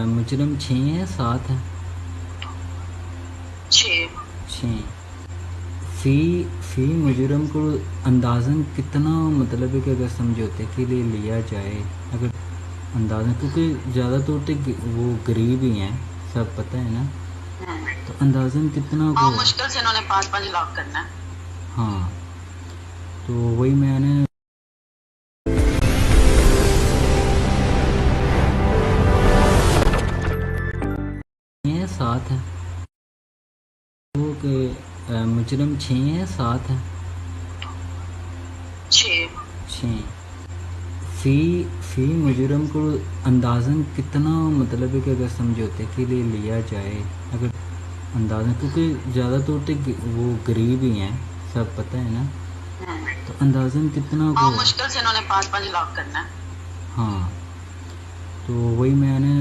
मुजरम 6 है 7 है? 6। 6। फ़ी फ़ी मुजरम को अंदाज़न कितना, मतलब है कि अगर समझौते के लिए लिया जाए, अगर अंदाज़न, क्योंकि ज़्यादा तौर पे वो गरीब ही हैं, सब पता है ना, तो अंदाज़न कितना हाँ, को। मुश्किल से इन्होंने 5-5 लाख करना है। हाँ, तो वही मैंने ये 7 है वो कि मुजरम 6 है 7 है? 6। 6। फ़ी मुजरम को अंदाज़न कितना, मतलब है कि अगर समझौते के लिए लिया जाए, अगर अंदाज़न, क्योंकि ज़्यादा तौर पे वो गरीब ही हैं, सब पता है ना, तो अंदाज़न कितना हाँ, को। मुश्किल से इन्होंने 5-5 लाख करना है। हाँ, तो वही मैंने